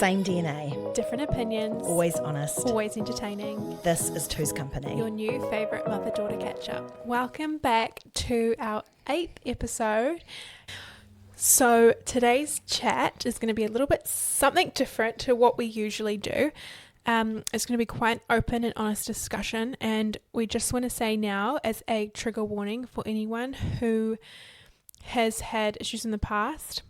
Same DNA, Different opinions. always honest. Always entertaining. This is Two's Company. Your new favourite mother-daughter catch-up. Welcome back to our 8th episode. So today's chat is going to be a little bit something different to what we usually do. It's going to be quite an open and honest discussion, and we just want to say now as a trigger warning for anyone who has had issues in the past.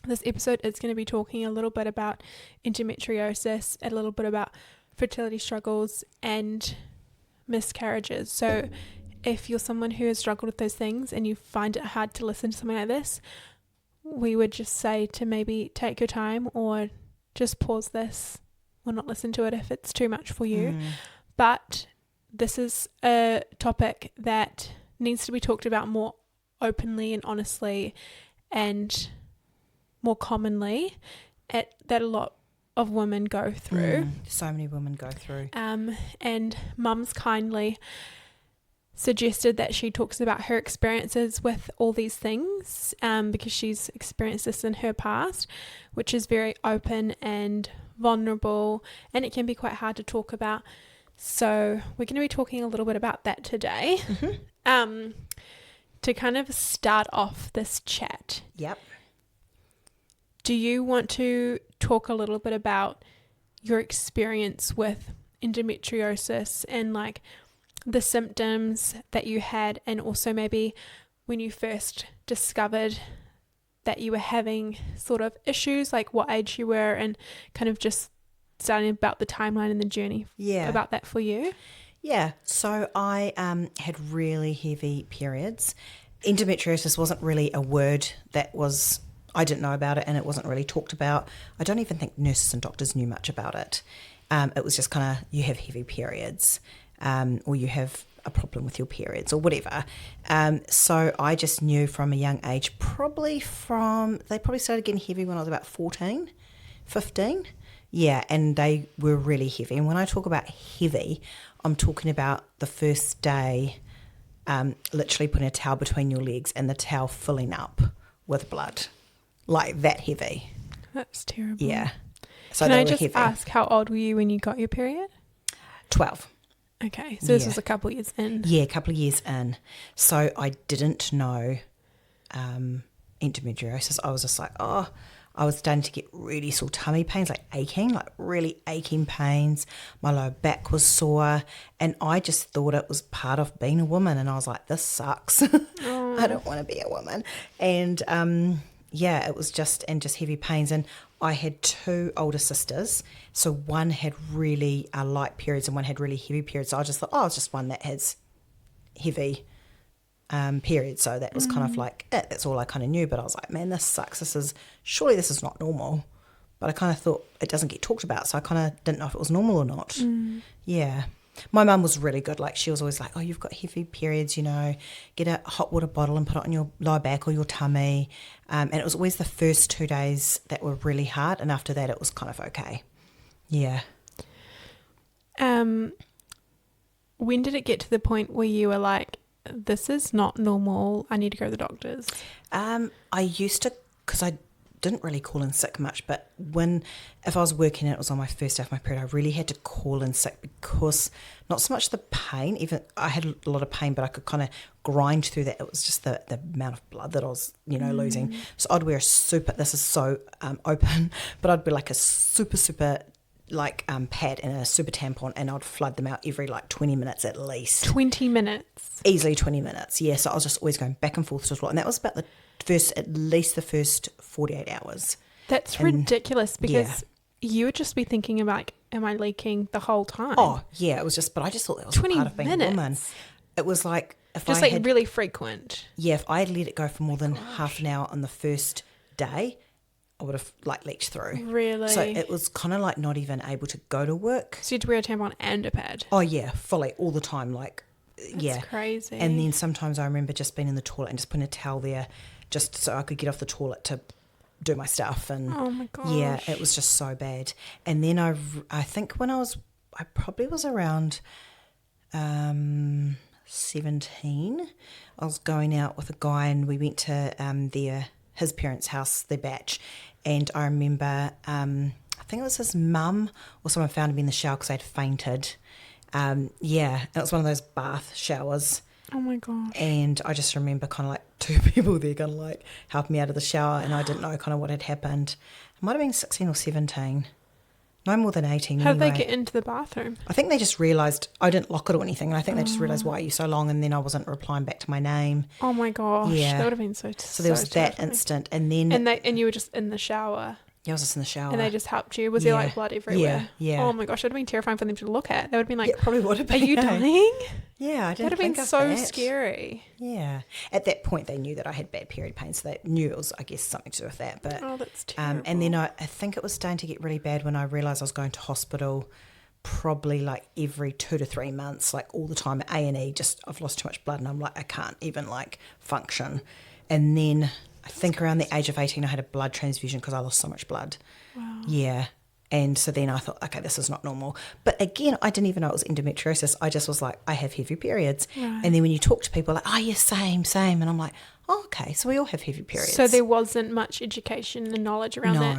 This episode is going to be talking a little bit about endometriosis, a little bit about fertility struggles and miscarriages. So if you're someone who has struggled with those things and you find it hard to listen to something like this, we would just say to maybe take your time or just pause this or not listen to it if it's too much for you. But this is a topic that needs to be talked about more openly and honestly and more commonly that a lot of women go through. So many women go through. And Mum's kindly suggested that she talks about her experiences with all these things because she's experienced this in her past, which is very open and vulnerable, and it can be quite hard to talk about. So we're going to be talking a little bit about that today. To kind of start off this chat. Yep. Do you want to talk a little bit about your experience with endometriosis and like the symptoms that you had, and also maybe when you first discovered that you were having sort of issues, like what age you were, and kind of just starting about the timeline and the journey about that for you? Yeah, so I had really heavy periods. Endometriosis wasn't really a word that I didn't know about it, and it wasn't really talked about. I don't even think nurses and doctors knew much about it. It was just kind of, you have heavy periods, or you have a problem with your periods or whatever. So I just knew from a young age, they probably started getting heavy when I was about 14, 15. Yeah, and they were really heavy. And when I talk about heavy, I'm talking about the first day, literally putting a towel between your legs and the towel filling up with blood. Like that heavy. That's terrible. Yeah. So Can I just heavy. ask, how old were you when you got your period? 12. Okay, so this was a couple of years in. Yeah, a couple of years in. So I didn't know endometriosis. I was just like, I was starting to get really sore tummy pains, like really aching pains. My lower back was sore, and I just thought it was part of being a woman. And I was like, this sucks. I don't want to be a woman. And it was just heavy pains. And I had two older sisters. So one had really light periods and one had really heavy periods. So I just thought, it's just one that has heavy periods. So that was kind of like it. That's all I kind of knew. But I was like, man, this sucks. Surely this is not normal. But I kind of thought it doesn't get talked about. So I kind of didn't know if it was normal or not. Yeah. My mum was really good. Like, she was always like, you've got heavy periods, get a hot water bottle and put it on your lower back or your tummy. And it was always the first 2 days that were really hard. And after that, it was kind of okay. Yeah. When did it get to the point where you were like, this is not normal, I need to go to the doctors? I used to, because I didn't really call in sick much, but if I was working and it was on my first day of my period, I really had to call in sick because not so much the pain, even I had a lot of pain, but I could kind of grind through that. It was just the amount of blood that I was, losing. So I'd wear this is so open, but I'd be like a super pad and a super tampon, and I'd flood them out every 20 minutes at least. 20 minutes? Easily 20 minutes, yeah. So I was just always going back and forth to the toilet, and that was about at least the first 48 hours. That's ridiculous, because you would just be thinking about, am I leaking the whole time? Oh, yeah, it was just, but I just thought that was 20 part of being minutes. a woman. It was like, really frequent. Yeah, if I had let it go for more than half an hour on the first day, I would have leaked through. Really? So it was kind of like not even able to go to work. So you had to wear a tampon and a pad? Oh, yeah, fully, all the time, That's crazy. And then sometimes I remember just being in the toilet and just putting a towel there just so I could get off the toilet to do my stuff. And oh my gosh. Yeah, it was just so bad. And then I think when I probably was around 17, I was going out with a guy and we went to his parents' house, their batch, and I remember I think it was his mum or someone found him in the shower because I'd fainted. Yeah, and it was one of those bath showers. Oh my gosh. And I just remember kind of like two people there kind of like helping me out of the shower, and I didn't know kind of what had happened. It might have been 16 or 17. No more than 18 How did anyway. they get into the bathroom? I think they just realised I didn't lock it or anything, and I think they just realised, why are you so long? And then I wasn't replying back to my name. Oh my gosh. Yeah. That would have been so So there was that terrifying. instant, and then... And you were just in the shower. Yeah, I was just in the shower. And they just helped you. Was there like blood everywhere? Yeah. Oh my gosh, it would have been terrifying for them to look at. They would have been like, Yeah, probably would have been. are you dying? Yeah, I didn't That would have think been of so that. scary. Yeah. At that point, they knew that I had bad period pain, so they knew it was, I guess, something to do with that. But Oh, that's terrible. and then I think it was starting to get really bad when I realised I was going to hospital probably like every 2 to 3 months, like all the time at A&E. Just I've lost too much blood, and I'm like, I can't even like function. And then I think around the age of 18, I had a blood transfusion because I lost so much blood. Wow. Yeah. And so then I thought, okay, this is not normal. But again, I didn't even know it was endometriosis. I just was like, I have heavy periods. Right. And then when you talk to people, like, oh, yeah, same. And I'm like, oh, okay, so we all have heavy periods. So there wasn't much education and knowledge around that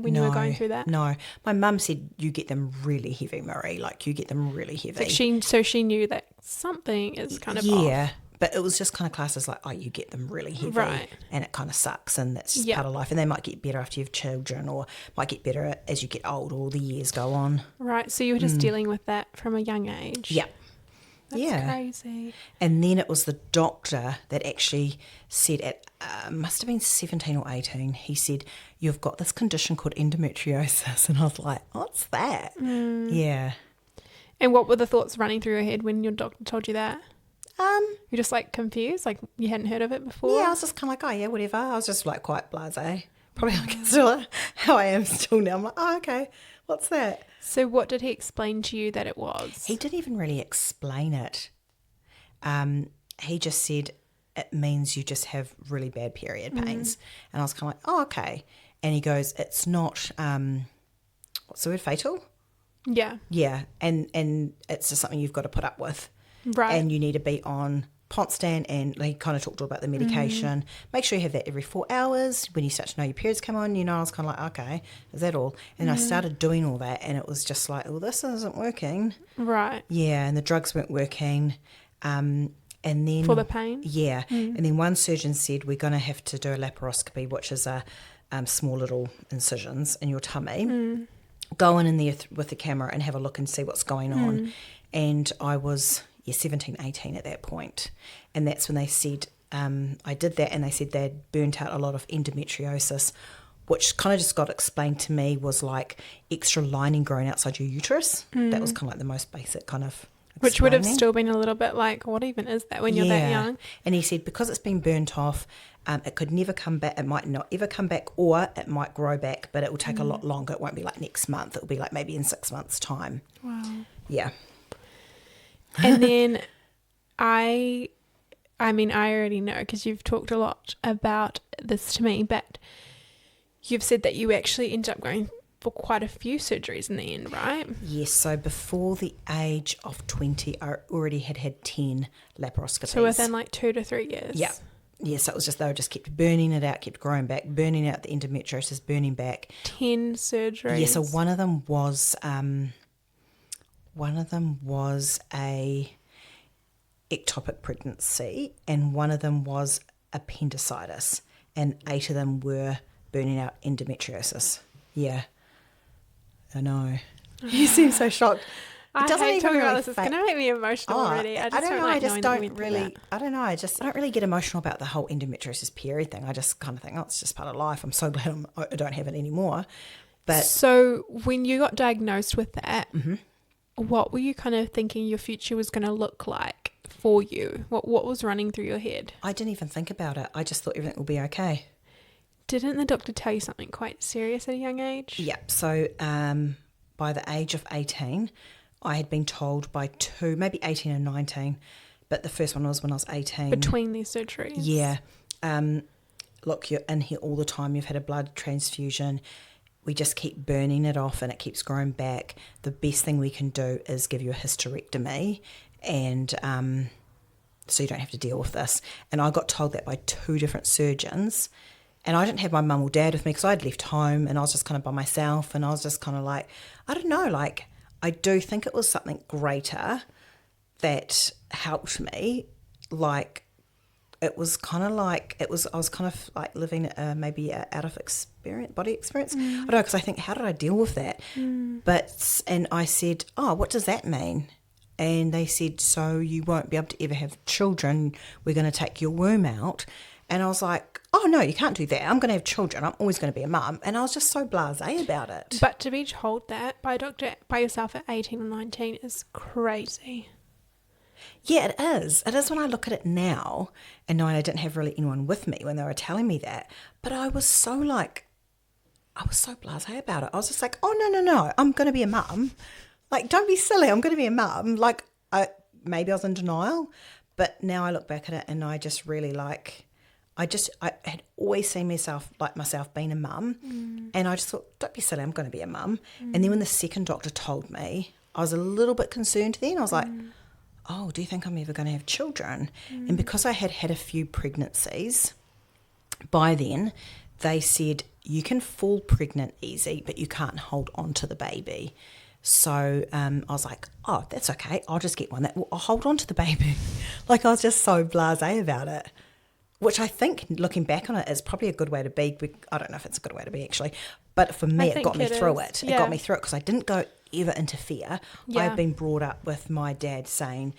when you were going through that? No. My mum said, you get them really heavy, Marie. Like, you get them really heavy. So she knew that something is kind of Yeah. off. But it was just kind of classed as like, oh, you get them really heavy. Right. And it kind of sucks, and that's just Yeah. part of life. And they might get better after you have children, or might get better as you get older or the years go on. Right. So you were just dealing with that from a young age. Yeah. That's crazy. And then it was the doctor that actually said at, must have been 17 or 18, he said, you've got this condition called endometriosis. And I was like, what's that? Yeah. And what were the thoughts running through your head when your doctor told you that? You're just like confused, like you hadn't heard of it before? Yeah, I was just kind of like, oh, yeah, whatever. I was just like quite blasé. Probably like still how I am still now. I'm like, oh, okay, what's that? So what did he explain to you that it was? He didn't even really explain it. He just said, it means you just have really bad period pains. And I was kind of like, oh, okay. And he goes, it's not, what's the word, fatal? Yeah. Yeah, and it's just something you've got to put up with. Right. And you need to be on Ponstan, and he kind of talked all about the medication. Make sure you have that every 4 hours. When you start to know your periods come on, I was kind of like, okay, is that all? And I started doing all that, and it was just like, well, this isn't working. Right. Yeah, and the drugs weren't working. And then For the pain? Yeah. And then one surgeon said, we're going to have to do a laparoscopy, which is a small little incisions in your tummy. Go in there with the camera and have a look and see what's going on. And I was 17, 18 at that point. And that's when they said, I did that, and they said they'd burnt out a lot of endometriosis, which kind of just got explained to me was like extra lining growing outside your uterus. That was kind of like the most basic kind of Which would have explaining. still been a little bit like, what even is that when you're that young? And he said because it's been burnt off, it could never come back. It might not ever come back, or it might grow back, but it will take a lot longer. It won't be like next month. It will be like maybe in 6 months' time. Wow. Yeah. And then I mean, I already know because you've talked a lot about this to me, but you've said that you actually ended up going for quite a few surgeries in the end, right? Yes. So before the age of 20, I already had 10 laparoscopies. So within like 2 to 3 years. Yeah. Yes, it was just, they just kept burning it out, kept growing back, burning out the endometriosis, burning back. 10 surgeries. Yeah, so one of them was a ectopic pregnancy, and one of them was appendicitis, and 8 of them were burning out endometriosis. Yeah, I know. You seem so shocked. I doesn't hate even talking about really this. It's going to make me emotional already. I don't know. like I just knowing that we don't went through really. that. I don't know. I don't really get emotional about the whole endometriosis period thing. I just kind of think, oh, it's just part of life. I'm so glad I don't have it anymore. But So when you got diagnosed with that, what were you kind of thinking your future was going to look like for you? What was running through your head? I didn't even think about it. I just thought everything will be okay. Didn't the doctor tell you something quite serious at a young age? Yep. So by the age of 18, I had been told by 2, maybe 18 and 19, but the first one was when I was 18. Between these surgeries? Yeah. Look, you're in here all the time. You've had a blood transfusion. We just keep burning it off and it keeps growing back. The best thing we can do is give you a hysterectomy, and so you don't have to deal with this. And I got told that by 2 different surgeons, And I didn't have my mum or dad with me because I'd left home and I was just kind of by myself, and I was just kind of like, I don't know, like I do think it was something greater that helped me. Like it was kind of like, I was kind of like living maybe out of body experience. I don't know, because I think, how did I deal with that? But, and I said, oh, what does that mean? And they said, so you won't be able to ever have children. We're going to take your womb out. And I was like, oh, no, you can't do that. I'm going to have children. I'm always going to be a mum. And I was just so blasé about it. But to be told that by a doctor by yourself at 18 or 19 is crazy. Yeah, it is. It is when I look at it now, and knowing I didn't have really anyone with me when they were telling me that. But I was so blasé about it. I was just like, oh, no, I'm going to be a mum. Like, don't be silly. I'm going to be a mum. Like, maybe I was in denial, but now I look back at it and I just really like, I had always seen myself being a mum, and I just thought, don't be silly, I'm going to be a mum. And then when the second doctor told me, I was a little bit concerned then. I was like, oh, do you think I'm ever going to have children? And because I had a few pregnancies by then, they said, you can fall pregnant easy, but you can't hold on to the baby. So I was like, oh, that's okay. I'll just get one. I'll hold on to the baby. Like, I was just so blasé about it, which I think, looking back on it, is probably a good way to be. I don't know if it's a good way to be, actually. But for me, it got me through it. Yeah. It got me through it because I didn't go ever into fear. Yeah. I've been brought up with my dad saying,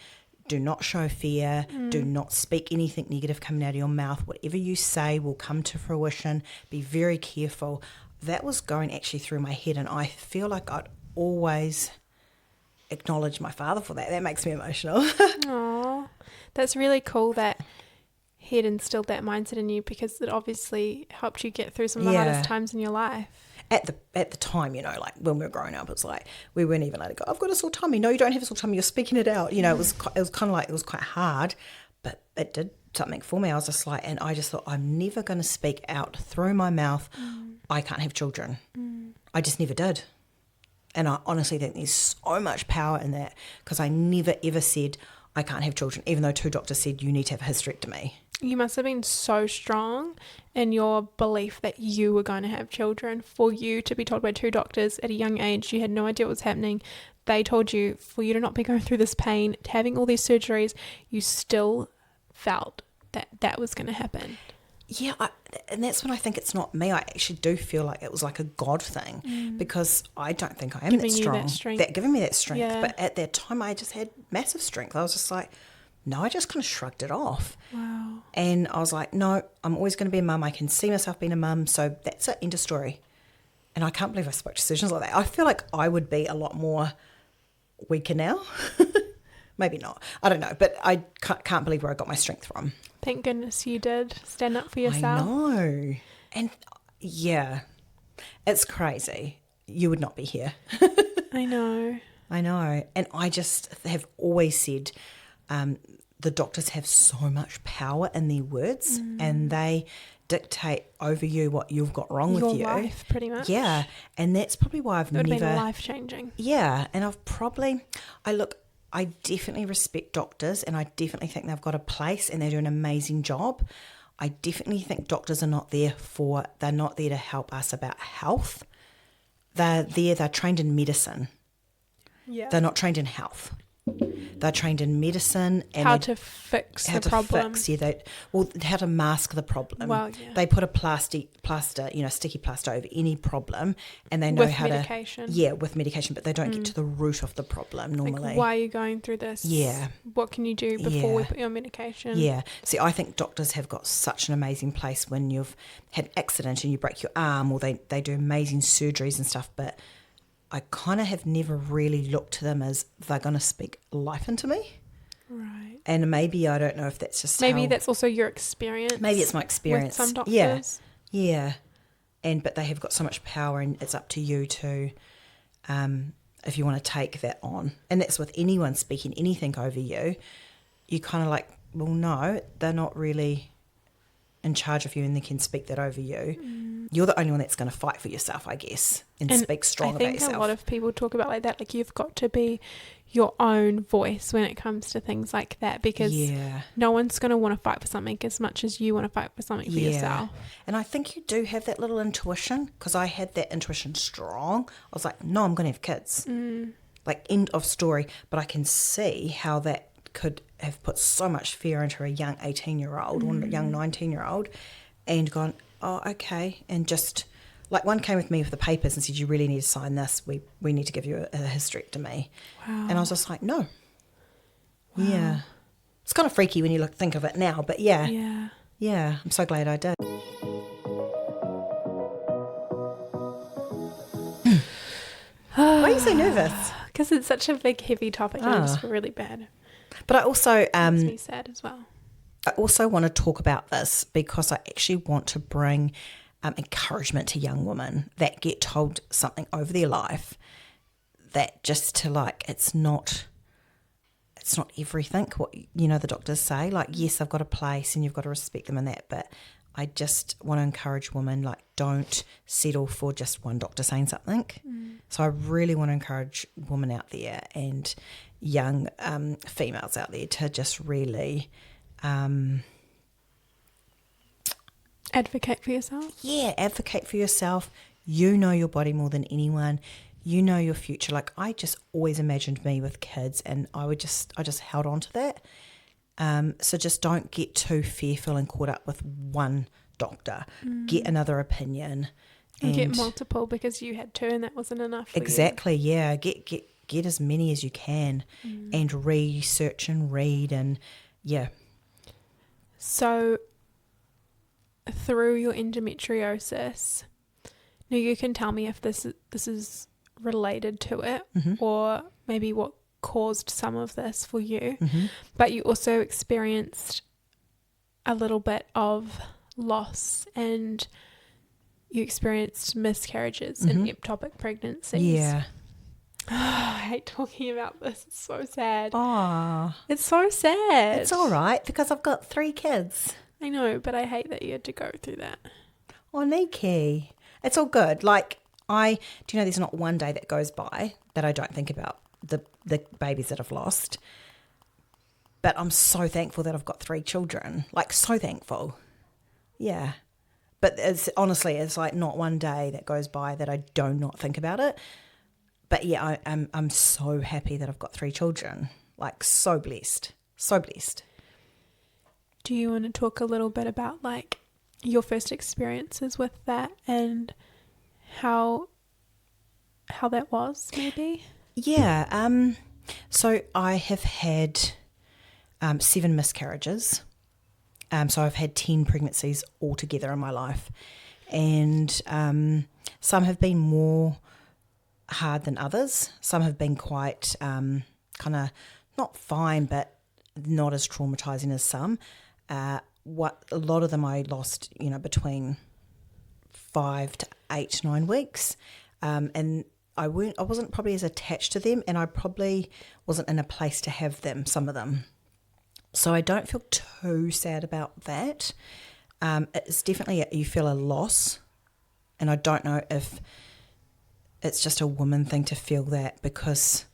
do not show fear. Do not speak anything negative coming out of your mouth. Whatever you say will come to fruition. Be very careful. That was going actually through my head, and I feel like I'd always acknowledge my father for that. That makes me emotional. Aw, that's really cool that he'd instilled that mindset in you, because it obviously helped you get through some of the hardest times in your life. At the time, you know, like when we were growing up, it's like we weren't even allowed to go, I've got a sore tummy. No, you don't have a sore tummy. You're speaking it out. You know, it was kind of like, it was quite hard, but it did something for me. I was just like, and I just thought, I'm never going to speak out through my mouth, I can't have children. I just never did. And I honestly think there's so much power in that, because I never ever said I can't have children, even though 2 doctors said you need to have a hysterectomy. You must have been so strong in your belief that you were going to have children, for you to be told by 2 doctors at a young age. You had no idea what was happening. They told you, for you to not be going through this pain, having all these surgeries, you still felt that that was going to happen. Yeah, and that's when I think it's not me. I actually do feel like it was like a God thing, because I don't think I am that strong. You that strength. Giving me that strength. Yeah. But at that time, I just had massive strength. I was just like, no, I just kind of shrugged it off. Wow. And I was like, no, I'm always going to be a mum. I can see myself being a mum. So that's it, end of story. And I can't believe I spoke decisions like that. I feel like I would be a lot more weaker now. Maybe not. I don't know. But I can't believe where I got my strength from. Thank goodness you did stand up for yourself. I know. And yeah, it's crazy. You would not be here. I know. And I just have always said, the doctors have so much power in their words, and they dictate over you what you've got wrong with you. Your life, pretty much. Yeah. And that's probably why I've never... It would have been life-changing. Yeah. And I definitely respect doctors, and I definitely think they've got a place and they do an amazing job. I definitely think doctors are not there they're not there to help us about health. They're trained in medicine. Yeah. They're not trained in health. They're trained in medicine and how to fix the problem. How to mask the problem. Well, yeah. They put a sticky plaster over any problem, and they know with how medication. with medication, but they don't get to the root of the problem normally. Like, why are you going through this? Yeah. What can you do before we put you on medication? Yeah. See, I think doctors have got such an amazing place when you've had an accident and you break your arm, or they do amazing surgeries and stuff, but I kind of have never really looked to them as they're going to speak life into me. Right. And maybe, I don't know if that's just that's also your experience. Maybe it's my experience. With some doctors. Yeah. But they have got so much power, and it's up to you to, if you want to take that on. And that's with anyone speaking anything over you. You kind of like, well, no, they're not really in charge of you and they can speak that over you, you're the only one that's going to fight for yourself, I guess, and speak strong about yourself. I think a lot of people talk about like that, like you've got to be your own voice when it comes to things like that, because no one's going to want to fight for something as much as you want to fight for something for yourself. And I think you do have that little intuition, because I had that intuition strong. I was like, no, I'm going to have kids. Like, end of story. But I can see how that could have put so much fear into a young 18-year-old or a young 19-year-old, and gone, oh, okay, and just... Like, one came with me with the papers and said, you really need to sign this. We need to give you a hysterectomy. Wow. And I was just like, no. Wow. Yeah. It's kind of freaky when you think of it now, but yeah. Yeah. I'm so glad I did. Why are you so nervous? Because it's such a big, heavy topic and I just feel really bad. But I also... makes me sad as well. I also want to talk about this because I actually want to bring... encouragement to young women that get told something over their life, that just to like, it's not everything what the doctors say. Like, yes, I've got a place and you've got to respect them in that, but I just want to encourage women, like, don't settle for just one doctor saying something. So I really want to encourage women out there and young females out there to just really advocate for yourself. Yeah, advocate for yourself. You know your body more than anyone. You know your future. Like, I just always imagined me with kids, and I just held on to that. So just don't get too fearful and caught up with one doctor. Get another opinion. And get multiple, because you had two and that wasn't enough for exactly, you. Yeah. Get as many as you can and research and read and, yeah. So... through your endometriosis, now you can tell me if this is related to it, or maybe what caused some of this for you, but you also experienced a little bit of loss and you experienced miscarriages and ectopic pregnancies. I hate talking about this. It's so sad. It's so sad. It's all right, because I've got 3 kids. I know, but I hate that you had to go through that. Oh, Nikki. It's all good. Like, there's not one day that goes by that I don't think about the babies that I've lost. But I'm so thankful that I've got 3 children. Like, so thankful. Yeah. But it's like not one day that goes by that I do not think about it. But yeah, I'm so happy that I've got 3 children. Like, so blessed. So blessed. Do you want to talk a little bit about like your first experiences with that and how that was, maybe? Yeah. So I have had 7 miscarriages. So I've had 10 pregnancies altogether in my life, and some have been more hard than others. Some have been quite kind of not fine, but not as traumatizing as some. A lot of them I lost, between 5 to 8, 9 weeks, and I wasn't probably as attached to them, and I probably wasn't in a place to have them. Some of them, so I don't feel too sad about that. It's definitely you feel a loss, and I don't know if it's just a woman thing to feel that, because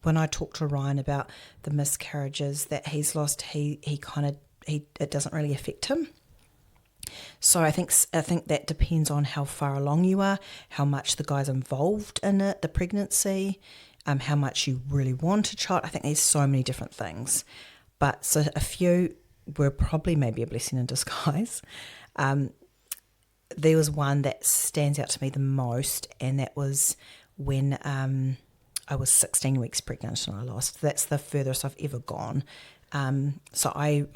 when I talk to Ryan about the miscarriages that he's lost, it doesn't really affect him. So I think that depends on how far along you are, how much the guy's involved in it, the pregnancy, how much you really want a child. I think there's so many different things. But so a few were probably maybe a blessing in disguise. There was one that stands out to me the most, and that was when I was 16 weeks pregnant and I lost. That's the furthest I've ever gone. So I've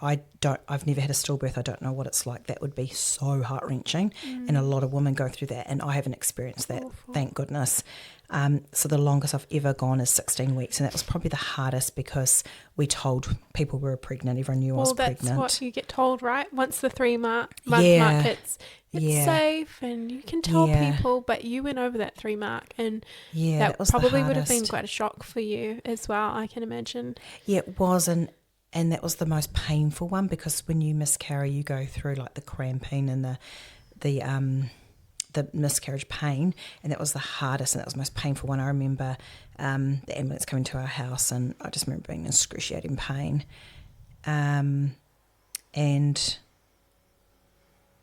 never had a stillbirth. I don't know what it's like. That would be so heart-wrenching, and a lot of women go through that, and I haven't experienced that, thank goodness. So the longest I've ever gone is 16 weeks, and that was probably the hardest because we told people we were pregnant. Everyone knew I was pregnant. Well, that's what you get told, right? Once the 3-month mark hits, it's safe and you can tell people, but you went over that 3 mark, and that was probably would have been quite a shock for you as well, I can imagine. Yeah, it was, and And that was the most painful one, because when you miscarry, you go through like the cramping and the miscarriage pain, and that was the hardest and that was the most painful one. I remember the ambulance coming to our house, and I just remember being in excruciating pain. And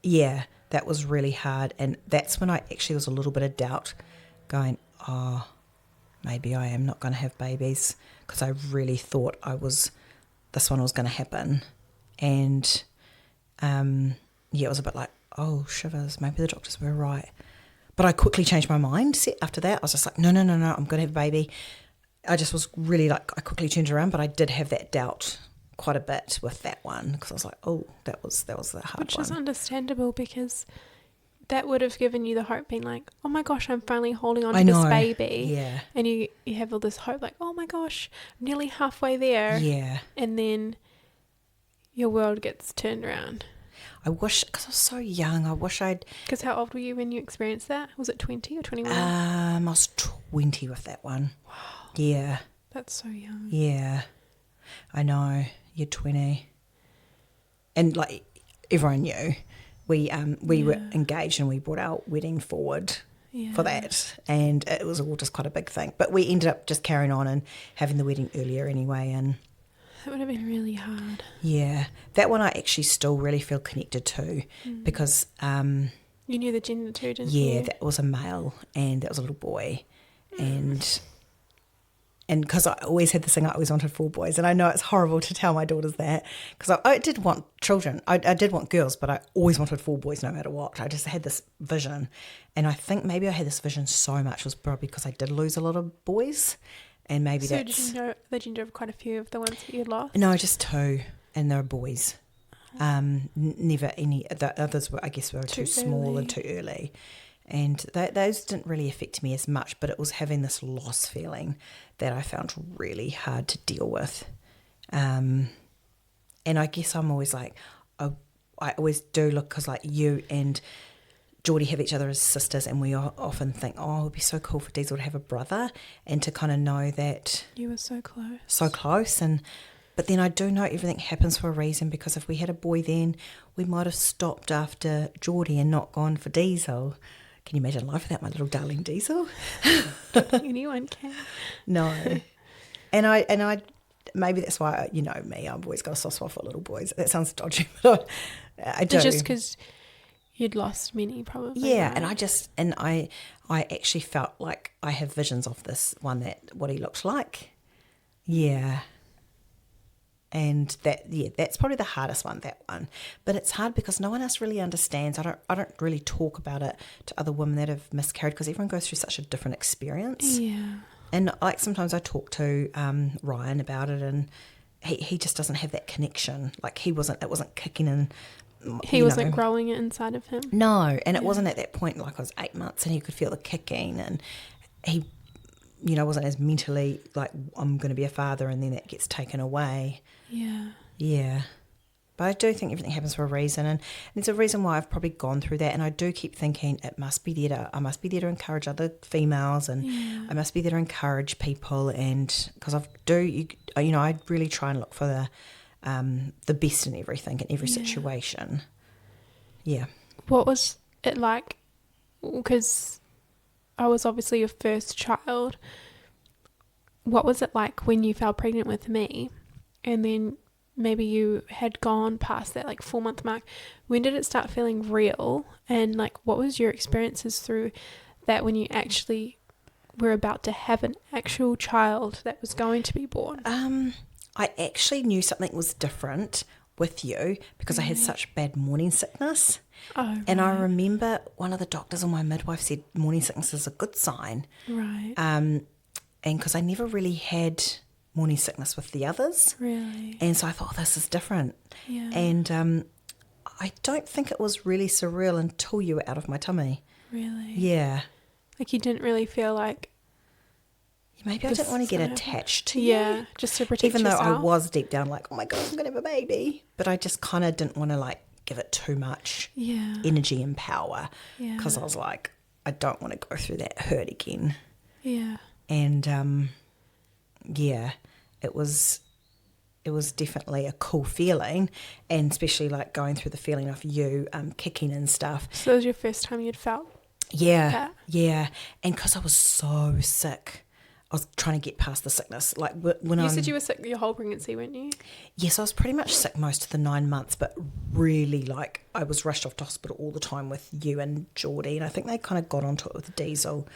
yeah, that was really hard. And that's when I actually was a little bit of doubt, going, oh, maybe I am not going to have babies, because I really thought this one was going to happen. And yeah, it was a bit like, oh, shivers, maybe the doctors were right. But I quickly changed my mind after that. I was just like, no, I'm going to have a baby. I just was really like, I quickly turned around, but I did have that doubt quite a bit with that one, because I was like, oh, that was the hard Which one. is understandable, because that would have given you the hope, being like, oh my gosh, I'm finally holding on to this baby. Yeah. And you have all this hope, like, oh my gosh, I'm nearly halfway there. Yeah. And then your world gets turned around. I wish, because I was so young, I wish I'd... Because how old were you when you experienced that? Was it 20 or 21? I was 20 with that one. Wow. Yeah. That's so young. Yeah. I know. You're 20. And like everyone knew, we were engaged and we brought our wedding forward for that, and it was all just quite a big thing. But we ended up just carrying on and having the wedding earlier anyway, and that would have been really hard. Yeah, that one I actually still really feel connected to, because you knew the gender too, didn't you? Yeah, that was a male and that was a little boy, and because I always had this thing, I always wanted 4 boys, and I know it's horrible to tell my daughters that, because I did want children, I did want girls, but I always wanted 4 boys no matter what. I just had this vision, and I think maybe I had this vision so much was probably because I did lose a lot of boys, and maybe so that's... So did you know the gender of quite a few of the ones that you lost? No, just 2, and they're boys. Never any, the others were, I guess, were too small and too early. And those didn't really affect me as much, but it was having this loss feeling that I found really hard to deal with. And I guess I'm always like, I always do look, because like you and Geordie have each other as sisters, and we often think, oh, it would be so cool for Diesel to have a brother, and to kind of know that... You were so close. So close, but then I do know everything happens for a reason, because if we had a boy then, we might have stopped after Geordie and not gone for Diesel. Can you imagine life without my little darling Diesel? Anyone can. No. And I maybe that's why, you know me, I've always got a soft spot for little boys. That sounds dodgy, but I do. Just because you'd lost many, probably. Yeah, right? and I actually felt like I have visions of this one, that what he looked like. Yeah. And that's probably the hardest one, that one. But it's hard because no one else really understands. I don't really talk about it to other women that have miscarried, because everyone goes through such a different experience. Yeah. And like sometimes I talk to Ryan about it, and he just doesn't have that connection. Like it wasn't kicking in. He wasn't growing it inside of him. No, and it wasn't at that point, like I was 8 months and he could feel the kicking, and he, wasn't as mentally like, I'm going to be a father, and then that gets taken away. Yeah. Yeah. But I do think everything happens for a reason, and there's a reason why I've probably gone through that, and I do keep thinking I must be there to encourage other females, and I must be there to encourage people, and because I really try and look for the best in everything, in every situation. Yeah. What was it like, because I was obviously your first child, what was it like when you fell pregnant with me, and then maybe you had gone past that like 4-month mark? When did it start feeling real? And like, what was your experiences through that when you actually were about to have an actual child that was going to be born? I actually knew something was different with you, because I had such bad morning sickness. Oh, right. And I remember one of the doctors or my midwife said morning sickness is a good sign. Right. And because I never really had morning sickness with the others. Really? And so I thought, this is different. Yeah. And I don't think it was really surreal until you were out of my tummy. Really? Yeah. Like you didn't really feel like... Maybe I didn't want to get attached to you. Yeah, just to protect Even yourself. though I was deep down like, oh my God, I'm going to have a baby. But I just kind of didn't want to like give it too much energy and power. Yeah. Because I was like, I don't want to go through that hurt again. Yeah. And it was definitely a cool feeling, and especially like going through the feeling of you kicking and stuff. So it was your first time you'd felt Yeah, that? yeah. And because I was so sick, I was trying to get past the sickness. Like when You said you were sick your whole pregnancy, weren't you? yes, I was pretty much sick most of the 9 months, but really like I was rushed off to hospital all the time with you and Geordie, and I think they kind of got onto it with Diesel.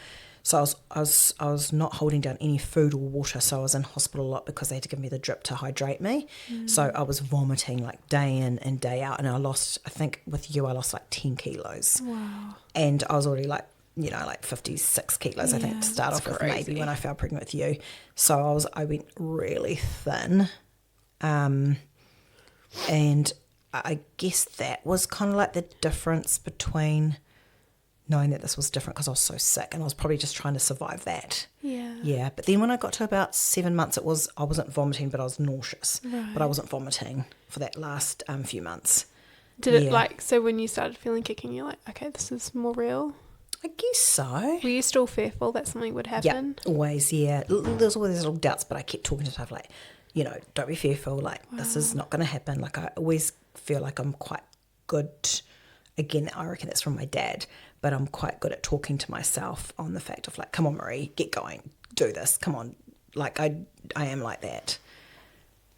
So I was not holding down any food or water, so I was in hospital a lot because they had to give me the drip to hydrate me. So I was vomiting like day in and day out, and I think with you I lost like 10 kilos. Wow. And I was already like, like 56 kilos, I think, to start off with, maybe, when I fell pregnant with you. So I went really thin. And I guess that was kind of like the difference between knowing that this was different, because I was so sick and I was probably just trying to survive that. Yeah. Yeah. But then when I got to about 7 months, I wasn't vomiting, but I was nauseous. Right. But I wasn't vomiting for that last few months. Did it so when you started feeling kicking, you're like, okay, this is more real? I guess so. Were you still fearful that something would happen? Yeah, always, yeah. There's always these little doubts, but I kept talking to myself like, don't be fearful. Like, this is not going to happen. Like, I always feel like I'm quite good. Again, I reckon that's from my dad, but I'm quite good at talking to myself on the fact of like, come on, Marie, get going, do this, come on. Like, I am like that.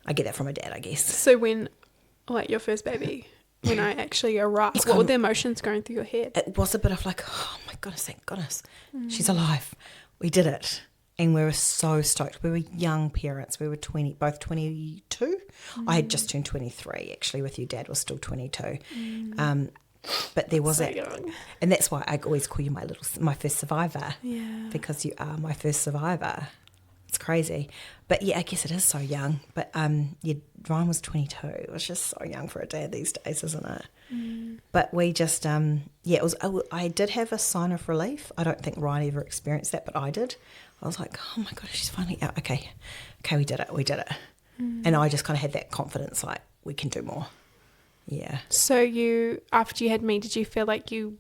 I get that from my dad, I guess. So when, like, your first baby, when I actually arrived, what were the emotions going through your head? It was a bit of like, oh my goodness, thank goodness, she's alive. We did it. And we were so stoked. We were young parents. We were both 22. I had just turned 23, actually, with you. Dad was still 22. But there was young. And that's why I always call you my first survivor. Yeah. Because you are my first survivor. It's crazy. But yeah, I guess it is so young. But Ryan was 22. It was just so young for a dad these days, isn't it? But we just, it was. I did have a sign of relief. I don't think Ryan ever experienced that, but I did. I was like, oh my God, she's finally out. Okay, we did it. And I just kind of had that confidence, like, we can do more. Yeah. So after you had me, did you feel like you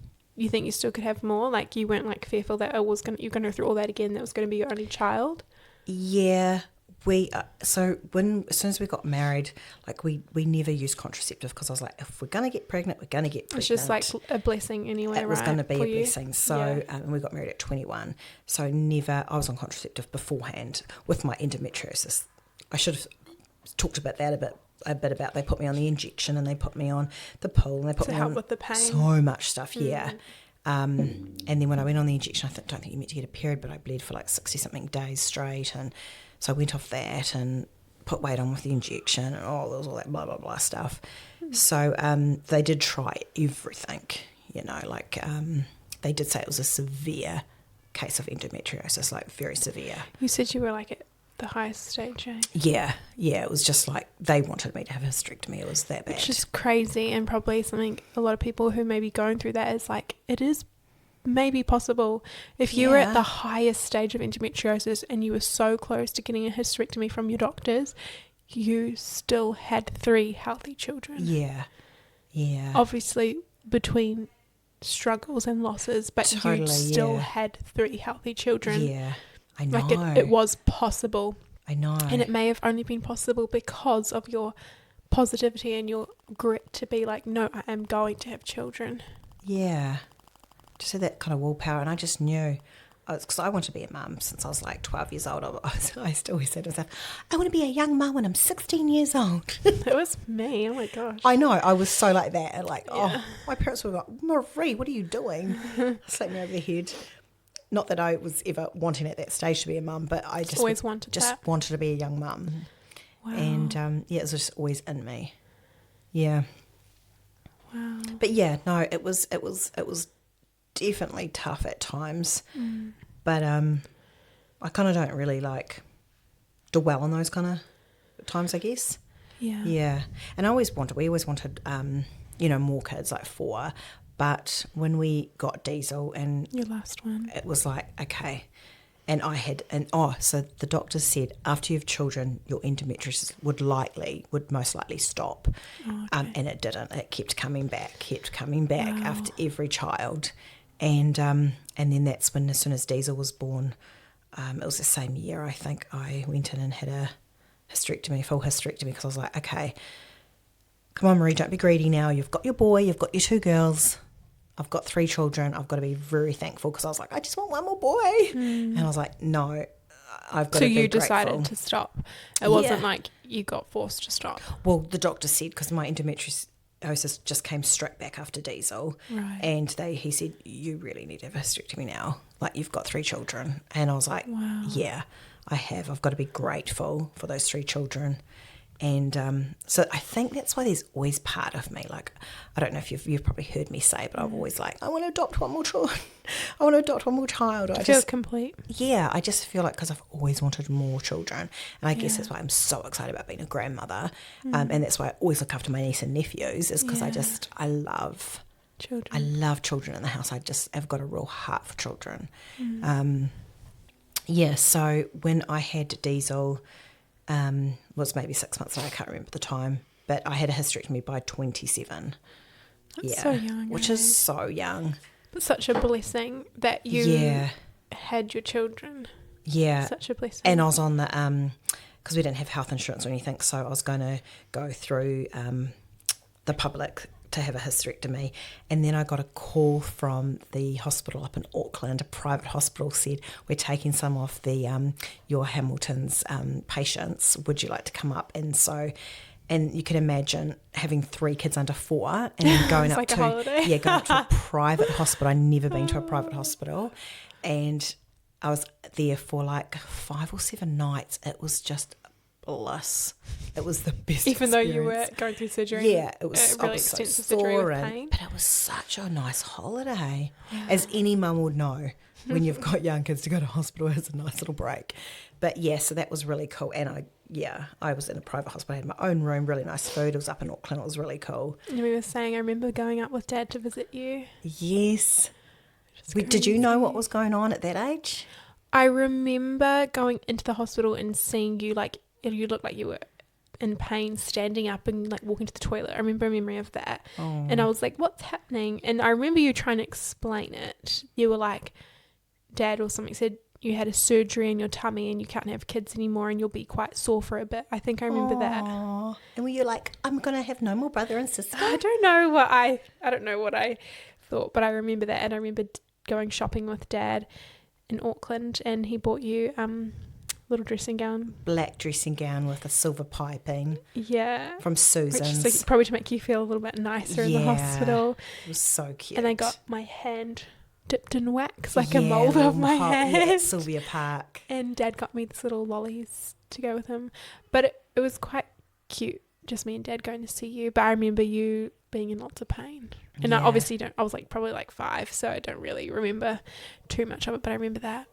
think you still could have more? Like, you weren't like fearful that you're going to go through all that again, that was going to be your only child? Yeah. As soon as we got married, like we never used contraceptive, because I was like, if we're going to get pregnant, we're going to get pregnant. It's just like a blessing anyway, It was going to be a for you? blessing. So and we got married at 21. So I was on contraceptive beforehand with my endometriosis. I should have talked about that a bit about, they put me on the injection and they put me on the pill and they put me help on with the pain. So much stuff, yeah. And then when I went on the injection, I don't think you meant to get a period, but I bled for like 60-something days straight, and so I went off that and put weight on with the injection, and there was all that blah, blah, blah stuff. So they did try everything, they did say it was a severe case of endometriosis, like very severe. You said you were like at the highest stage, eh? Yeah, it was just like they wanted me to have a hysterectomy. It was that bad. Which is crazy, and probably something a lot of people who may be going through that is like, it is maybe possible. If you were at the highest stage of endometriosis and you were so close to getting a hysterectomy from your doctors, you still had 3 healthy children. Yeah. Obviously between struggles and losses, but totally, you still had 3 healthy children. Yeah, I know. Like it was possible. I know. And it may have only been possible because of your positivity and your grit to be like, no, I am going to have children. Yeah. Just had that kind of willpower, and I just knew, because I wanted to be a mum since I was like 12 years old. I still always said to myself, I want to be a young mum when I'm 16 years old. That was me. Oh my gosh. I know. I was so like that. And like, my parents were like, Marie, what are you doing? Slapped me over the head. Not that I was ever wanting at that stage to be a mum, but I just always wanted to be a young mum. Wow. And it was just always in me. Yeah. Wow. But yeah, no, it was definitely tough at times. But I kind of don't really like dwell on those kind of times, I guess. Yeah. And we always wanted more kids, like 4. But when we got Diesel and your last one, it was like, okay. And so the doctor said after you have children, your endometriosis would most likely stop. Oh, okay. And it didn't. It kept coming back wow. After every child. And then that's when, as soon as Diesel was born, it was the same year, I think, I went in and had hysterectomy, full hysterectomy, because I was like, okay, come on, Marie, don't be greedy now. You've got your boy, you've got your 2 girls. I've got 3 children. I've got to be very thankful, because I was like, I just want one more boy. And I was like, no, I've got to be grateful. So you decided to stop. It wasn't like you got forced to stop. Well, the doctor said, because my endometriosis just came straight back after diesel. Right. And he said, you really need to have a hysterectomy now. Like, you've got 3 children. And I was like, wow. Yeah, I have. I've got to be grateful for those 3 children. And so I think that's why there's always part of me, like, I don't know if you've probably heard me say, but I'm always like, I want to adopt one more child. I want to adopt one more child. I feel complete. Yeah, I just feel like, because I've always wanted more children. And I guess that's why I'm so excited about being a grandmother. And that's why I always look after my niece and nephews, is because I love children. I love children in the house. I just have got a real heart for children. So when I had diesel, was maybe 6 months ago, I can't remember the time, but I had a hysterectomy by 27. That's so young. Which is so young. But such a blessing that you had your children. Yeah. Such a blessing. And I was on the, because we didn't have health insurance or anything, so I was going to go through the public to have a hysterectomy, and then I got a call from the hospital up in Auckland. A private hospital said, we're taking some of the your Hamilton's patients, would you like to come up? And so, and you can imagine having 3 kids under 4 and then going up like to going up to a private hospital. I'd never been to a private hospital, and I was there for like 5 or 7 nights. It was just bliss. It was the best Even though experience. you were going through surgery. Yeah, it was really extensive surgery with pain. But it was such a nice holiday. As any mum would know, when you've got young kids, to go to hospital is a nice little break. But yeah, so that was really cool. And I was in a private hospital. I had my own room, really nice food. It was up in Auckland. It was really cool. And we were saying, I remember going up with Dad to visit you. Yes. Did you know what was going on at that age? I remember going into the hospital and seeing you, like, you looked like you were in pain, standing up and like walking to the toilet. I remember a memory of that. Oh. And I was like, what's happening? And I remember you trying to explain it. You were like, Dad or something said you had a surgery in your tummy and you can't have kids anymore and you'll be quite sore for a bit. I think I remember that. And were you like, I'm going to have no more brother and sister? I don't know what I thought, but I remember that. And I remember going shopping with Dad in Auckland, and he bought you little dressing gown, black dressing gown with a silver piping, from Susan's, which is like probably to make you feel a little bit nicer in the hospital. It was so cute. And I got my hand dipped in wax, like a mold of my hand. Sylvia Park. And Dad got me these little lollies to go with him, but it was quite cute, just me and Dad going to see you. But I remember you being in lots of pain, and I obviously don't. I was like probably like 5, so I don't really remember too much of it, but I remember that.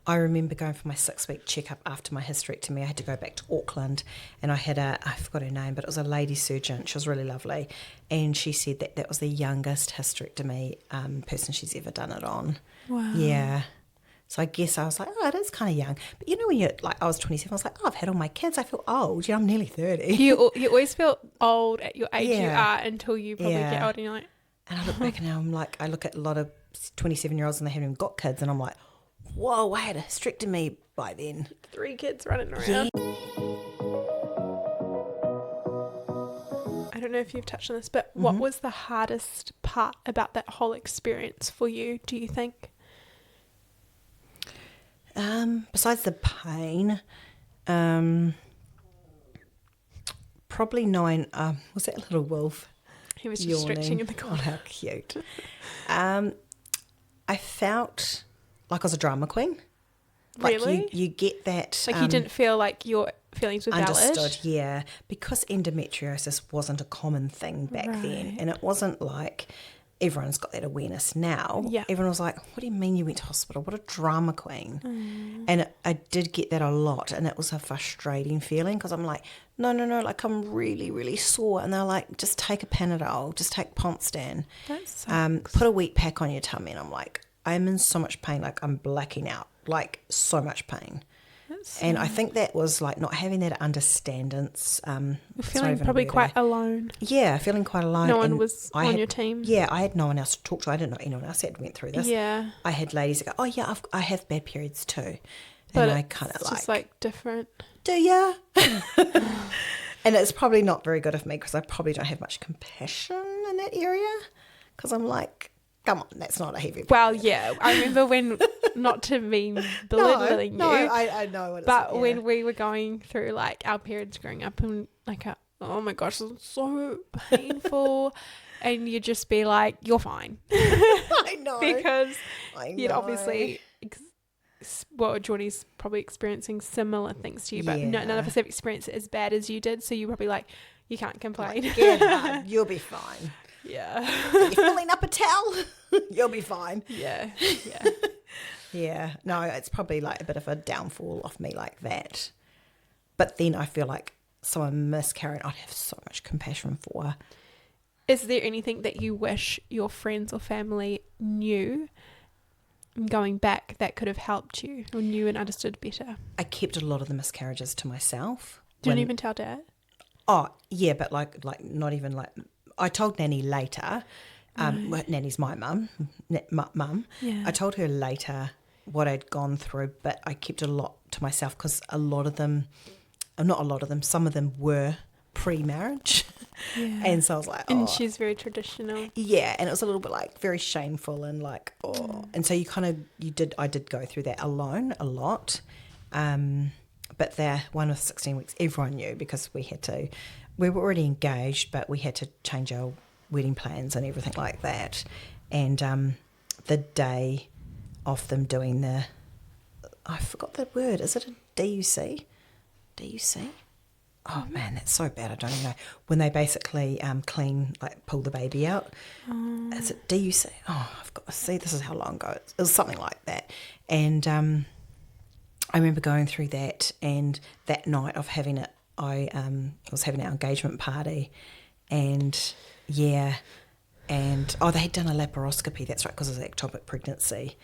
I remember going for my 6-week checkup after my hysterectomy. I had to go back to Auckland, and I forgot her name, but it was a lady surgeon. She was really lovely, and she said that was the youngest hysterectomy person she's ever done it on. Wow. Yeah. So I guess I was like, oh, it is kind of young. But you know, when you're like, I was 27, I was like, oh, I've had all my kids. I feel old. You know, I'm nearly 30. You always feel old at your age you are until you probably get old, and you're like. And I look back and now I'm like, I look at a lot of 27-year-olds and they haven't even got kids, and I'm like, whoa, I had a hysterectomy by then. 3 kids running around. I don't know if you've touched on this, but what was the hardest part about that whole experience for you, do you think? Besides the pain, probably knowing, was that little wolf? He was just stretching in the corner. Oh, how cute. I felt like I was a drama queen. Like really? You get that. Like you didn't feel like your feelings were valid? Understood, yeah. Because endometriosis wasn't a common thing back then. And it wasn't like everyone's got that awareness now. Yeah. Everyone was like, what do you mean you went to hospital? What a drama queen. And I did get that a lot, and it was a frustrating feeling because I'm like, no, like I'm really, really sore. And they're like, just take a Panadol, just take Ponstan. That sucks. Put a wheat pack on your tummy. And I'm like, I'm in so much pain, like I'm blacking out, like so much pain. And I think that was like not having that understandance. Feeling probably quite alone. Yeah, feeling quite alone. No one was on your team. Yeah, I had no one else to talk to. I didn't know anyone else that went through this. Yeah. I had ladies that go, oh yeah, I have bad periods too. But and I kind of it's just like different. do ya? And it's probably not very good of me because I probably don't have much compassion in that area because I'm like, come on, that's not a heavy Well, period. yeah, I remember when, not to be belittling no, you, I know what it's but yeah. when we were going through like our periods growing up and like, oh my gosh, it's so painful. And you'd just be like, you're fine. I know. Because I know. you'd obviously, Geordie's probably experiencing similar things to you, but none of us have experienced it as bad as you did. So you're probably like, you can't complain. Like, get hard, you'll be fine. Yeah. You're filling up a towel, you'll be fine. Yeah. Yeah. No, it's probably like a bit of a downfall of me like that. But then I feel like someone miscarrying, I'd have so much compassion for. Is there anything that you wish your friends or family knew going back that could have helped you or knew and understood better? I kept a lot of the miscarriages to myself. Didn't even tell Dad? Oh, yeah, but like not even like, I told Nanny later, well, Nanny's my mum. Yeah. I told her later what I'd gone through, but I kept a lot to myself because some of them were pre-marriage. Yeah. And so I was like, And she's very traditional. yeah, and it was a little bit like very shameful and like, and so I did go through that alone a lot. But the one with 16 weeks, everyone knew because we were already engaged, but we had to change our wedding plans and everything like that. And the day of them doing I forgot the word, is it a DUC? DUC? Oh man, that's so bad. I don't even know. When they basically pull the baby out. Is it DUC? Oh, I've got to see. This is how long ago it was. Something like that. And I remember going through that, and that night of having it, I was having our engagement party, and yeah, and they had done a laparoscopy. That's right, because it was ectopic pregnancy.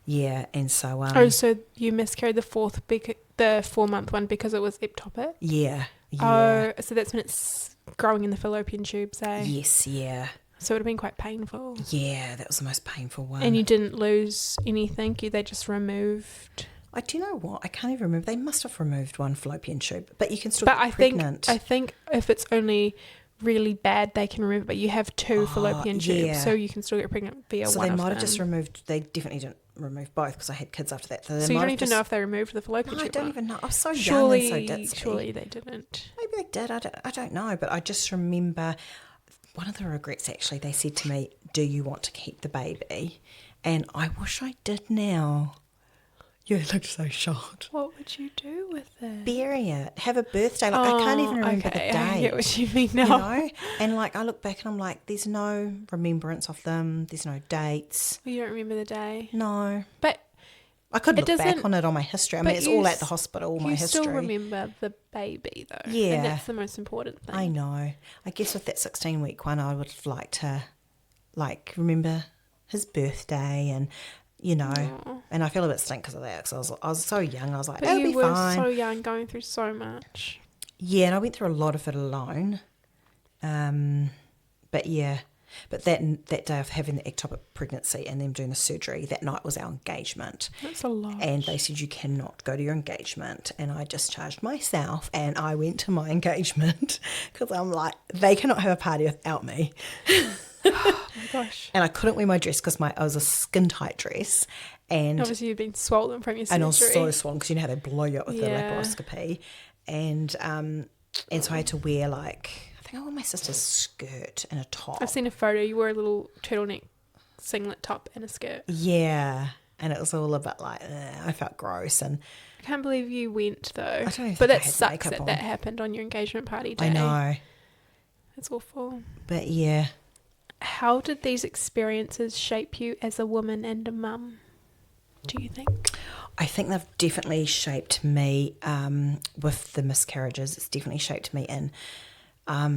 Yeah, and so so you miscarried the 4-month one because it was ectopic? Yeah. Oh, so that's when it's growing in the fallopian tubes, eh? Yes, yeah. So it would have been quite painful. Yeah, that was the most painful one. And you didn't lose anything? They just removed? Do you know what? I can't even remember. They must have removed one fallopian tube, but you can still get pregnant. I think if it's only really bad, they can remove it, but you have 2 fallopian tubes, so you can still get pregnant via one of them. So they might have just removed, they definitely didn't remove both because I had kids after that. So you don't even know if they removed the fallopian tube. I don't even know. I was so young and so ditzy. Surely they didn't. Maybe they did. I don't know. But I just remember one of the regrets, actually, they said to me, do you want to keep the baby? And I wish I did now. You looked so shocked. What would you do with it? Bury it. Have a birthday. Like I can't even remember the date. I get what you mean now. You know? And like I look back and I'm like, there's no remembrance of them. There's no dates. Well, you don't remember the day? No. But I could look back on it on my history. I mean, it's all at the hospital, my history. You still remember the baby, though. Yeah. And that's the most important thing. I know. I guess with that 16-week one, I would have liked to, remember his birthday and, and I feel a bit stink because of that because I was so young. I was like, but it'll be fine. You were so young, going through so much. Yeah, and I went through a lot of it alone. But yeah. But that day of having the ectopic pregnancy and them doing the surgery, that night was our engagement. That's a lot. And they said you cannot go to your engagement. And I discharged myself and I went to my engagement because I'm like, they cannot have a party without me. Oh my gosh. And I couldn't wear my dress because I was a skin tight dress. And obviously you'd been swollen from your surgery. And I was so swollen because you know how they blow you up with the laparoscopy. And so I had to wear I wore my sister's skirt and a top. I've seen a photo. You wore a little turtleneck singlet top and a skirt. Yeah. And it was all a bit I felt gross. And I can't believe you went, though. I don't even but think that sucks that happened on your engagement party day. I know. It's awful. But yeah. How did these experiences shape you as a woman and a mum, do you think? I think they've definitely shaped me with the miscarriages. It's definitely shaped me in